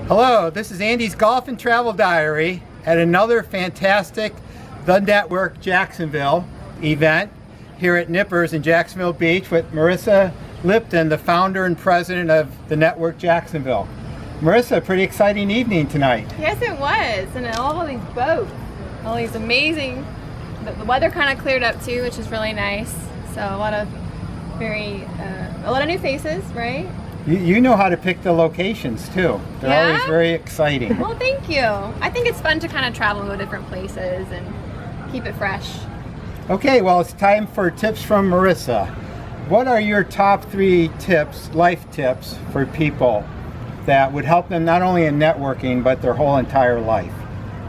Hello, this is Andy's Golf and Travel Diary at another fantastic The Network Jacksonville event here at Nippers in Jacksonville Beach with Marissa Lipton, the founder and president of The Network Jacksonville. Marissa, pretty exciting evening tonight. Yes, it was, and all of these boats, all these amazing, the weather kind of cleared up too, which is really nice. So a lot of new faces, right? You know how to pick the locations too. They're always very exciting. Well, thank you. I think it's fun to kind of travel and go to different places and keep it fresh. Okay, well, it's time for tips from Marissa. What are your top 3 tips, life tips, for people that would help them not only in networking, but their whole entire life?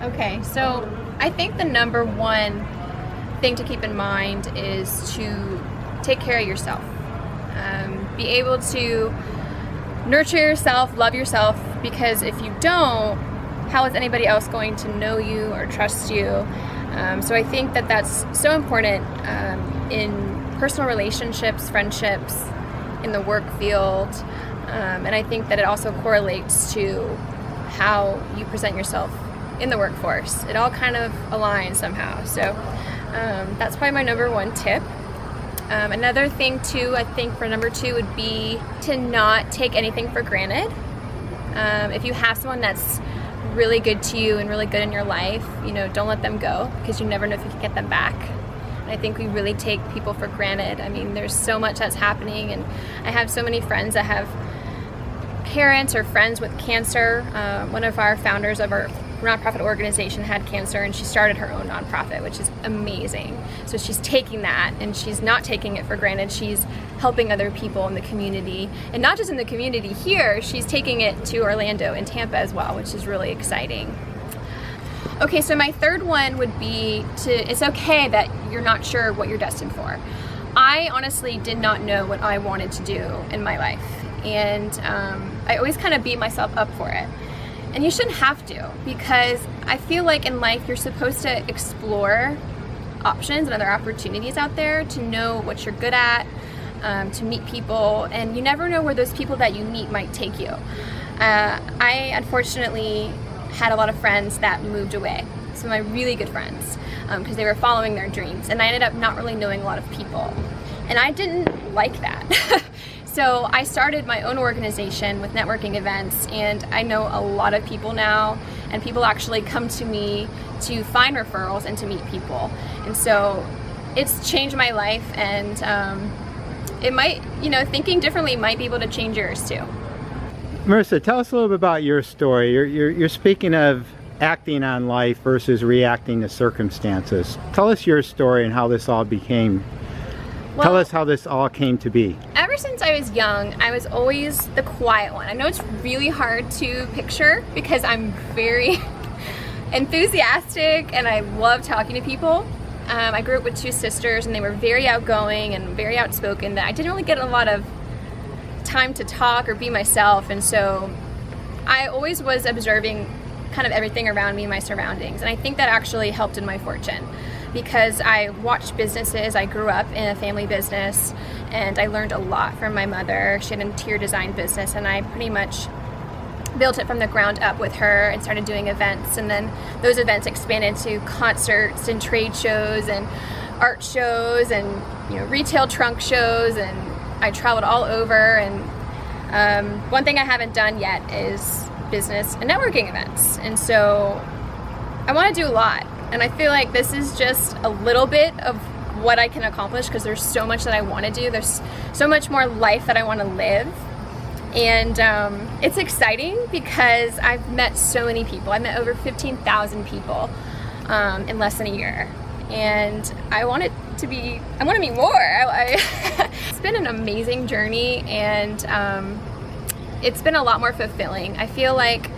Okay, so I think the number one thing to keep in mind is to take care of yourself. Be able to nurture yourself, love yourself, because if you don't, how is anybody else going to know you or trust you? So I think that that's so important in personal relationships, friendships, in the work field, and I think that it also correlates to how you present yourself in the workforce. It all kind of aligns somehow. So that's probably my number one tip. Another thing too, I think for number 2 would be to not take anything for granted. If you have someone that's really good to you and really good in your life, don't let them go, because you never know if you can get them back. And I think we really take people for granted. I mean, there's so much that's happening, and I have so many friends that have parents or friends with cancer. One of our founders of our nonprofit organization had cancer, and she started her own nonprofit, which is amazing. So she's taking that, and she's not taking it for granted. She's helping other people in the community, and not just in the community here, she's taking it to Orlando and Tampa as well, which is really exciting. Okay, so my third one would be it's okay that you're not sure what you're destined for. I honestly did not know what I wanted to do in my life, and I always kind of beat myself up for it. And you shouldn't have to, because I feel like in life you're supposed to explore options and other opportunities out there, to know what you're good at, to meet people, and you never know where those people that you meet might take you. I unfortunately had a lot of friends that moved away, some of my really good friends, because they were following their dreams, and I ended up not really knowing a lot of people, and I didn't like that. So I started my own organization with networking events, and I know a lot of people now, and people actually come to me to find referrals and to meet people. And so it's changed my life, and it might, thinking differently might be able to change yours too. Marissa, tell us a little bit about your story. You're speaking of acting on life versus reacting to circumstances. Tell us your story and how this all became. Tell us how this all came to be. Ever since I was young, I was always the quiet one. I know it's really hard to picture because I'm very enthusiastic and I love talking to people. I grew up with 2 sisters, and they were very outgoing and very outspoken, that I didn't really get a lot of time to talk or be myself, and so I always was observing kind of everything around me and my surroundings, and I think that actually helped in my fortune, because I watched businesses. I grew up in a family business, and I learned a lot from my mother. She had an interior design business, and I pretty much built it from the ground up with her and started doing events, and then those events expanded to concerts and trade shows and art shows and retail trunk shows, and I traveled all over. And one thing I haven't done yet is business and networking events, and so I want to do a lot. And I feel like this is just a little bit of what I can accomplish, because there's so much that I want to do. There's so much more life that I want to live. And it's exciting because I've met so many people. I've met over 15,000 people in less than a year. And I want to meet more. It's been an amazing journey, and it's been a lot more fulfilling. I feel like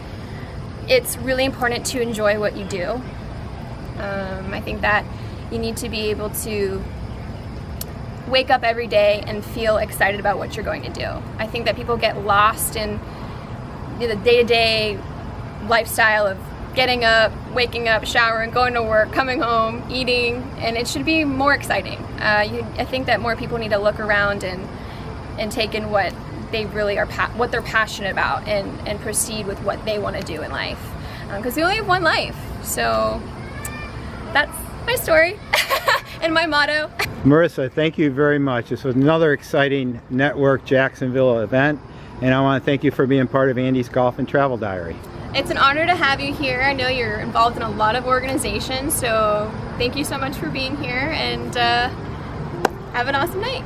it's really important to enjoy what you do. I think that you need to be able to wake up every day and feel excited about what you're going to do. I think that people get lost in the day-to-day lifestyle of getting up, waking up, showering, going to work, coming home, eating, and it should be more exciting. I think that more people need to look around and take in what they really are what they're passionate about, and proceed with what they want to do in life, because we only have one life. So that's my story and my motto. Marissa, thank you very much. This was another exciting Network Jacksonville event, and I want to thank you for being part of Andy's Golf and Travel Diary. It's an honor to have you here. I know you're involved in a lot of organizations, so thank you so much for being here, and have an awesome night.